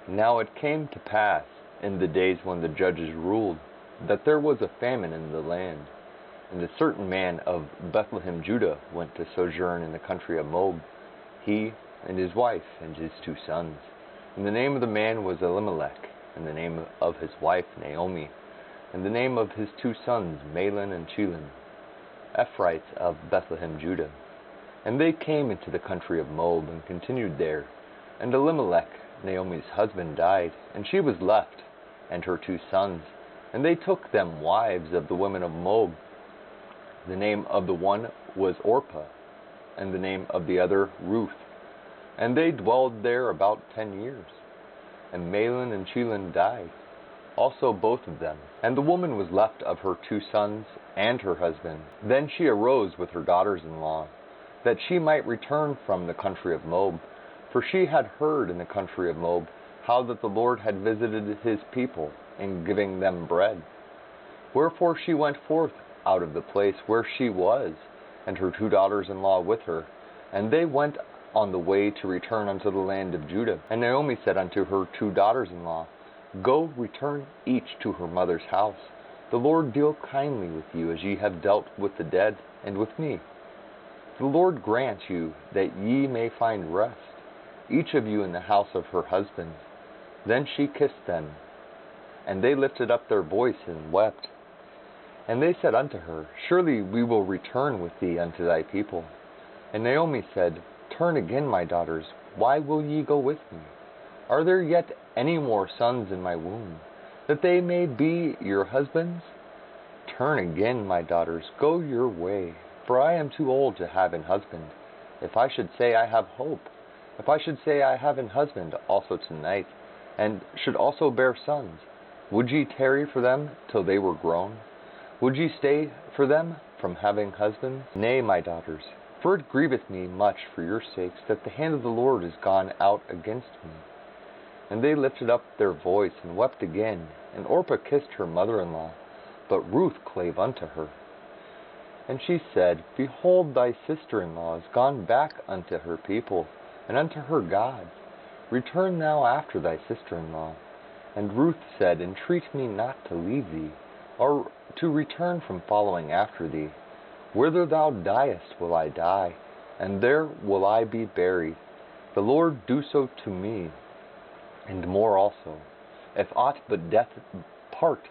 Now it came to pass, in the days when the judges ruled, that there was a famine in the land. And a certain man of Bethlehem, Judah, went to sojourn in the country of Moab, he and his wife and his 2 sons. And the name of the man was Elimelech, and the name of his wife Naomi, and the name of his 2 sons Mahlon and Chilion, Ephrathites of Bethlehem, Judah. And they came into the country of Moab, and continued there. And Elimelech, Naomi's husband, died, and she was left, and her 2 sons. And they took them wives of the women of Moab. The name of the one was Orpah, and the name of the other Ruth. And they dwelled there about 10 years. And Mahlon and Chilion died, also both of them. And the woman was left of her 2 sons and her husband. Then she arose with her daughters-in-law, that she might return from the country of Moab. For she had heard in the country of Moab how that the Lord had visited his people in giving them bread. Wherefore she went forth out of the place where she was, and her 2 daughters-in-law with her. And they went on the way to return unto the land of Judah. And Naomi said unto her 2 daughters-in-law, Go, return each to her mother's house. The Lord deal kindly with you, as ye have dealt with the dead, and with me. The Lord grant you that ye may find rest, each of you in the house of her husband. Then she kissed them, and they lifted up their voice and wept. And they said unto her, Surely we will return with thee unto thy people. And Naomi said, Turn again, my daughters, why will ye go with me? Are there yet any more sons in my womb, that they may be your husbands? Turn again, my daughters, go your way, for I am too old to have an husband. If I should say I have hope, if I should say I have an husband also tonight, and should also bear sons, would ye tarry for them till they were grown? Would ye stay for them from having husbands? Nay, my daughters, for it grieveth me much for your sakes that the hand of the Lord is gone out against me. And they lifted up their voice and wept again. And Orpah kissed her mother-in-law, but Ruth clave unto her. And she said, Behold, thy sister-in-law is gone back unto her people, and unto her gods. Return thou after thy sister-in-law. And Ruth said, Entreat me not to leave thee, or to return from following after thee. Whither thou diest will I die, and there will I be buried. The Lord do so to me, and more also, if aught but death part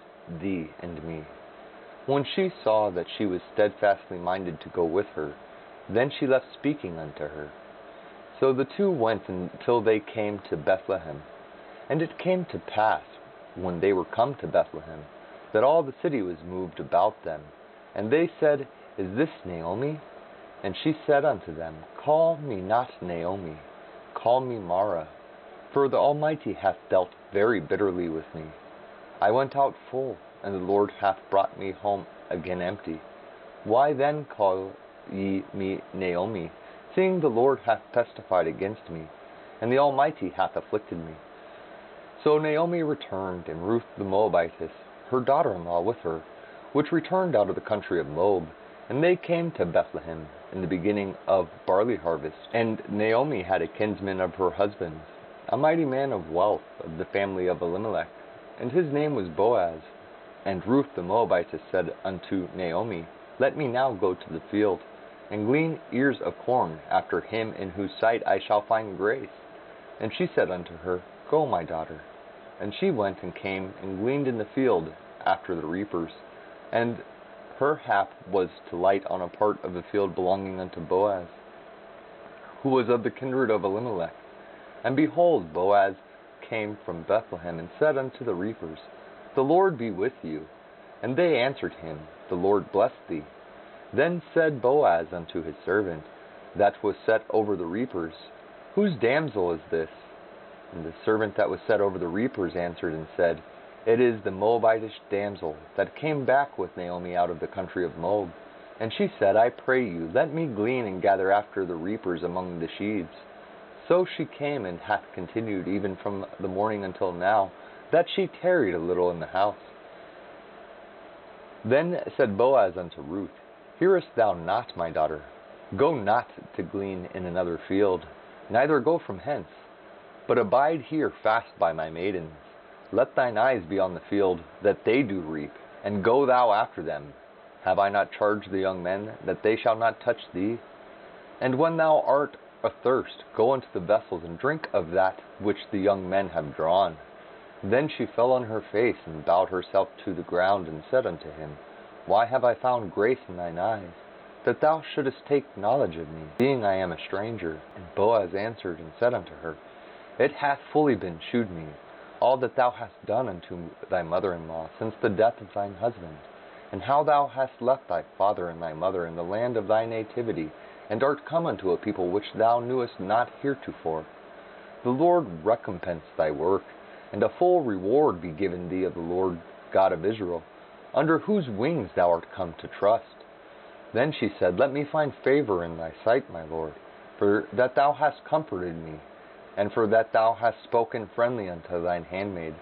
thee and me. When she saw that she was steadfastly minded to go with her, then she left speaking unto her. So the 2 went until they came to Bethlehem. And it came to pass, when they were come to Bethlehem, that all the city was moved about them. And they said, Is this Naomi? And she said unto them, Call me not Naomi, call me Mara, for the Almighty hath dealt very bitterly with me. I went out full, and the Lord hath brought me home again empty. Why then call ye me Naomi, seeing the Lord hath testified against me, and the Almighty hath afflicted me? So Naomi returned, and Ruth the Moabitess, her daughter-in-law, with her, which returned out of the country of Moab. And they came to Bethlehem in the beginning of barley harvest. And Naomi had a kinsman of her husband's, a mighty man of wealth, of the family of Elimelech, and his name was Boaz. And Ruth the Moabitess said unto Naomi, Let me now go to the field, and glean ears of corn after him in whose sight I shall find grace. And she said unto her, Go, my daughter. And she went and came and gleaned in the field after the reapers. And her hap was to light on a part of the field belonging unto Boaz, who was of the kindred of Elimelech. And behold, Boaz came from Bethlehem, and said unto the reapers, The Lord be with you. And they answered him, The Lord bless thee. Then said Boaz unto his servant, that was set over the reapers, Whose damsel is this? And the servant that was set over the reapers answered and said, It is the Moabitish damsel, that came back with Naomi out of the country of Moab. And she said, I pray you, let me glean and gather after the reapers among the sheaves. So she came, and hath continued even from the morning until now, that she tarried a little in the house. Then said Boaz unto Ruth, Hearest thou not, my daughter? Go not to glean in another field, neither go from hence. But abide here fast by my maidens. Let thine eyes be on the field, that they do reap, and go thou after them. Have I not charged the young men, that they shall not touch thee? And when thou art athirst, go unto the vessels, and drink of that which the young men have drawn. Then she fell on her face, and bowed herself to the ground, and said unto him, Why have I found grace in thine eyes, that thou shouldest take knowledge of me, seeing I am a stranger? And Boaz answered and said unto her, It hath fully been shewed me, all that thou hast done unto thy mother-in-law since the death of thine husband, and how thou hast left thy father and thy mother in the land of thy nativity, and art come unto a people which thou knewest not heretofore. The Lord recompense thy work, and a full reward be given thee of the Lord God of Israel, under whose wings thou art come to trust. Then she said, Let me find favor in thy sight, my Lord, for that thou hast comforted me, and for that thou hast spoken friendly unto thine handmaid,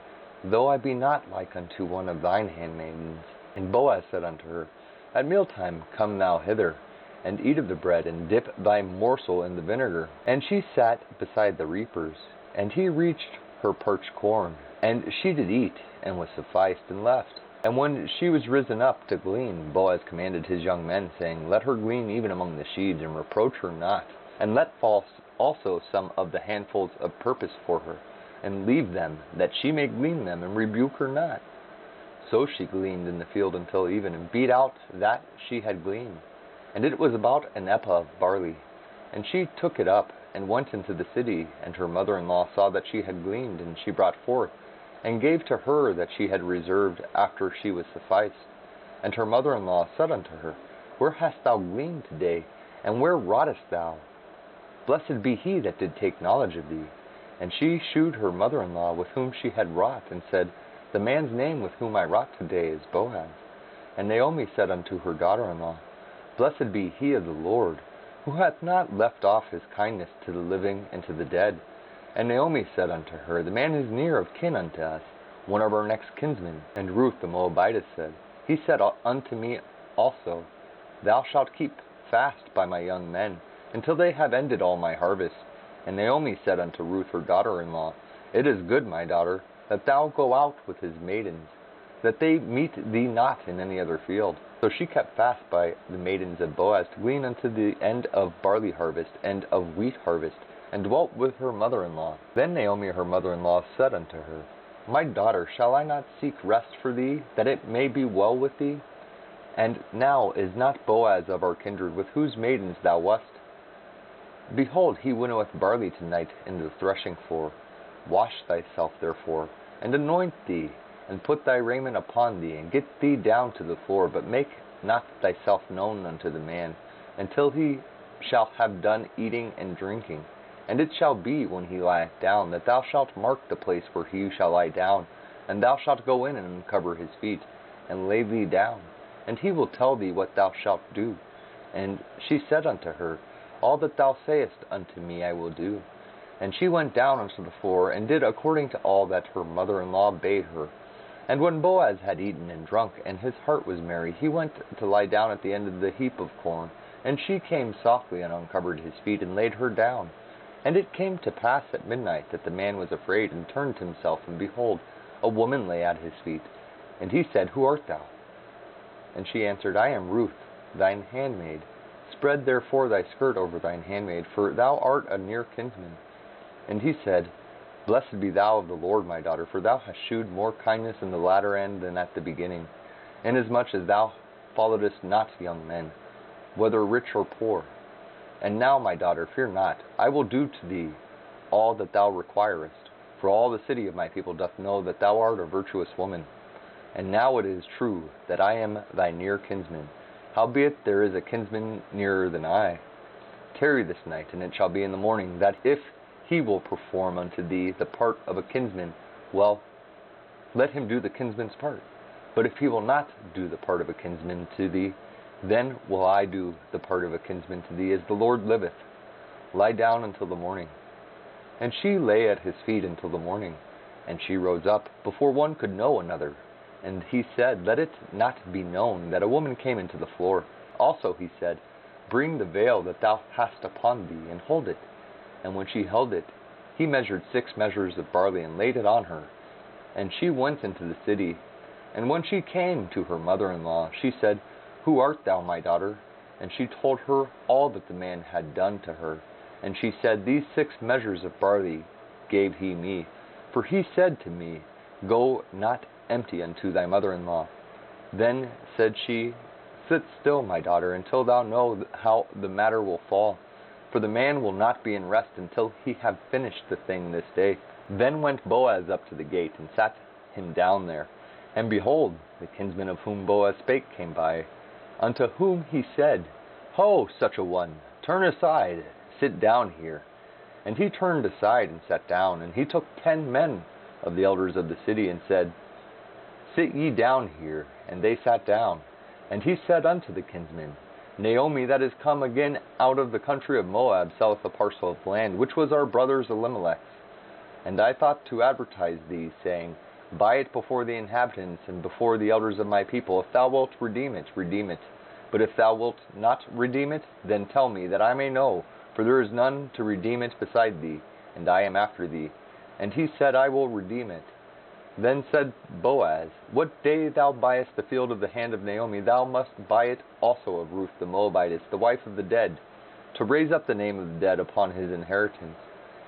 though I be not like unto one of thine handmaidens. And Boaz said unto her, At mealtime come thou hither, and eat of the bread, and dip thy morsel in the vinegar. And she sat beside the reapers, and he reached her parched corn. And she did eat, and was sufficed, and left. And when she was risen up to glean, Boaz commanded his young men, saying, Let her glean even among the sheaves, and reproach her not. And let fall also some of the handfuls of purpose for her, and leave them, that she may glean them, and rebuke her not. So she gleaned in the field until even, and beat out that she had gleaned. And it was about an ephah of barley. And she took it up, and went into the city. And her mother-in-law saw that she had gleaned, and she brought forth, and gave to her that she had reserved after she was sufficed. And her mother-in-law said unto her, Where hast thou gleaned today, and where wroughtest thou? Blessed be he that did take knowledge of thee. And she shewed her mother-in-law with whom she had wrought, and said, The man's name with whom I wrought today is Boaz. And Naomi said unto her daughter-in-law, Blessed be he of the Lord, who hath not left off his kindness to the living and to the dead. And Naomi said unto her, The man is near of kin unto us, one of our next kinsmen. And Ruth the Moabitess said, He said unto me also, Thou shalt keep fast by my young men, until they have ended all my harvest. And Naomi said unto Ruth her daughter-in-law, It is good, my daughter, that thou go out with his maidens, that they meet thee not in any other field. So she kept fast by the maidens of Boaz to glean unto the end of barley harvest and of wheat harvest, and dwelt with her mother-in-law. Then Naomi her mother-in-law said unto her, My daughter, shall I not seek rest for thee, that it may be well with thee? And now is not Boaz of our kindred, with whose maidens thou wast? Behold, he winnoweth barley tonight in the threshing floor. Wash thyself therefore, and anoint thee, and put thy raiment upon thee, and get thee down to the floor, but make not thyself known unto the man, until he shall have done eating and drinking. And it shall be, when he lieth down, that thou shalt mark the place where he shall lie down, and thou shalt go in and uncover his feet, and lay thee down, and he will tell thee what thou shalt do. And she said unto her, All that thou sayest unto me I will do. And she went down unto the floor, and did according to all that her mother-in-law bade her. And when Boaz had eaten and drunk, and his heart was merry, he went to lie down at the end of the heap of corn. And she came softly and uncovered his feet, and laid her down. And it came to pass at midnight that the man was afraid, and turned himself, and behold, a woman lay at his feet. And he said, Who art thou? And she answered, I am Ruth, thine handmaid. Spread therefore thy skirt over thine handmaid, for thou art a near kinsman. And he said, Blessed be thou of the Lord, my daughter, for thou hast shewed more kindness in the latter end than at the beginning, inasmuch as thou followedst not young men, whether rich or poor. And now, my daughter, fear not, I will do to thee all that thou requirest, for all the city of my people doth know that thou art a virtuous woman. And now it is true that I am thy near kinsman, howbeit there is a kinsman nearer than I. Tarry this night, and it shall be in the morning, that if he will perform unto thee the part of a kinsman, well, let him do the kinsman's part. But if he will not do the part of a kinsman to thee, then will I do the part of a kinsman to thee, as the Lord liveth. Lie down until the morning. And she lay at his feet until the morning. And she rose up, before one could know another. And he said, Let it not be known that a woman came into the floor. Also he said, Bring the veil that thou hast upon thee, and hold it. And when she held it, he measured 6 measures of barley and laid it on her. And she went into the city. And when she came to her mother-in-law, she said, Who art thou, my daughter? And she told her all that the man had done to her. And she said, These 6 measures of barley gave he me. For he said to me, Go not empty unto thy mother-in-law. Then said she, Sit still, my daughter, until thou know how the matter will fall. For the man will not be in rest until he have finished the thing this day. Then went Boaz up to the gate, and sat him down there. And behold, the kinsman of whom Boaz spake came by, unto whom he said, Ho, such a one, turn aside, sit down here. And he turned aside and sat down. And he took 10 men of the elders of the city, and said, Sit ye down here. And they sat down. And he said unto the kinsman, Naomi, that is come again out of the country of Moab, selleth a parcel of land, which was our brother's Elimelech's. And I thought to advertise thee, saying, Buy it before the inhabitants, and before the elders of my people. If thou wilt redeem it, redeem it. But if thou wilt not redeem it, then tell me, that I may know, for there is none to redeem it beside thee, and I am after thee. And he said, I will redeem it. Then said Boaz, What day thou buyest the field of the hand of Naomi, thou must buy it also of Ruth the Moabitess, the wife of the dead, to raise up the name of the dead upon his inheritance.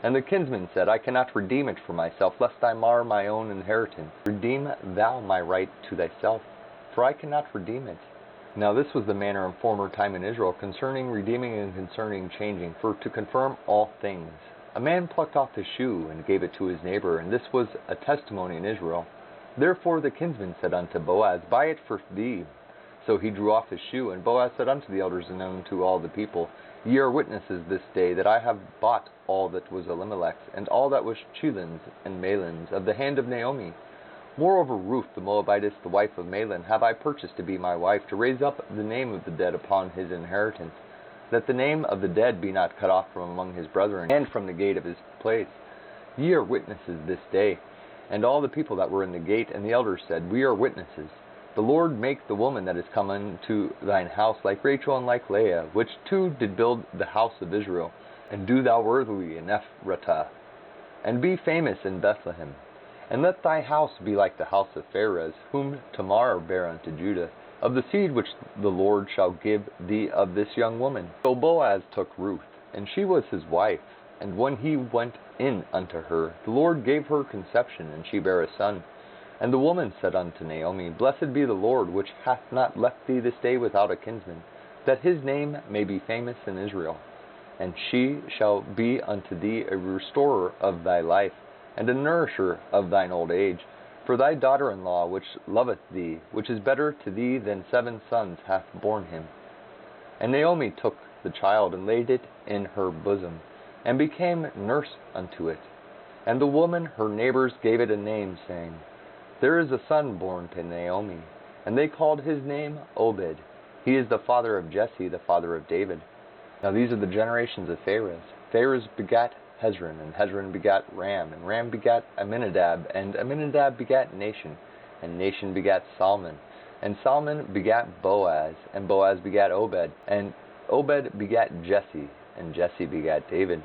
And the kinsman said, I cannot redeem it for myself, lest I mar my own inheritance. Redeem thou my right to thyself, for I cannot redeem it. Now this was the manner in former time in Israel, concerning redeeming and concerning changing, for to confirm all things. A man plucked off his shoe, and gave it to his neighbor, and this was a testimony in Israel. Therefore the kinsman said unto Boaz, Buy it for thee. So he drew off his shoe, and Boaz said unto the elders and unto all the people, Ye are witnesses this day that I have bought all that was Elimelech's, and all that was Chilon's and Mahlon's, of the hand of Naomi. Moreover Ruth the Moabitess, the wife of Mahlon, have I purchased to be my wife, to raise up the name of the dead upon his inheritance, that the name of the dead be not cut off from among his brethren, and from the gate of his place. Ye are witnesses this day. And all the people that were in the gate and the elders said, We are witnesses. The Lord make the woman that is come into thine house like Rachel and like Leah, which two did build the house of Israel. And do thou worthily in Ephratah, and be famous in Bethlehem. And let thy house be like the house of Pharez, whom Tamar bare unto Judah, of the seed which the Lord shall give thee of this young woman. So Boaz took Ruth, and she was his wife. And when he went in unto her, the Lord gave her conception, and she bare a son. And the woman said unto Naomi, Blessed be the Lord, which hath not left thee this day without a kinsman, that his name may be famous in Israel. And she shall be unto thee a restorer of thy life, and a nourisher of thine old age. For thy daughter-in-law, which loveth thee, which is better to thee than 7 sons, hath borne him. And Naomi took the child, and laid it in her bosom, and became nurse unto it. And the woman, her neighbors, gave it a name, saying, There is a son born to Naomi. And they called his name Obed. He is the father of Jesse, the father of David. Now these are the generations of Pharez. Pharez begat Hezron, and Hezron begat Ram, and Ram begat Amminadab, and Amminadab begat Nahshon, and Nahshon begat Salmon, and Salmon begat Boaz, and Boaz begat Obed, and Obed begat Jesse, and Jesse begat David.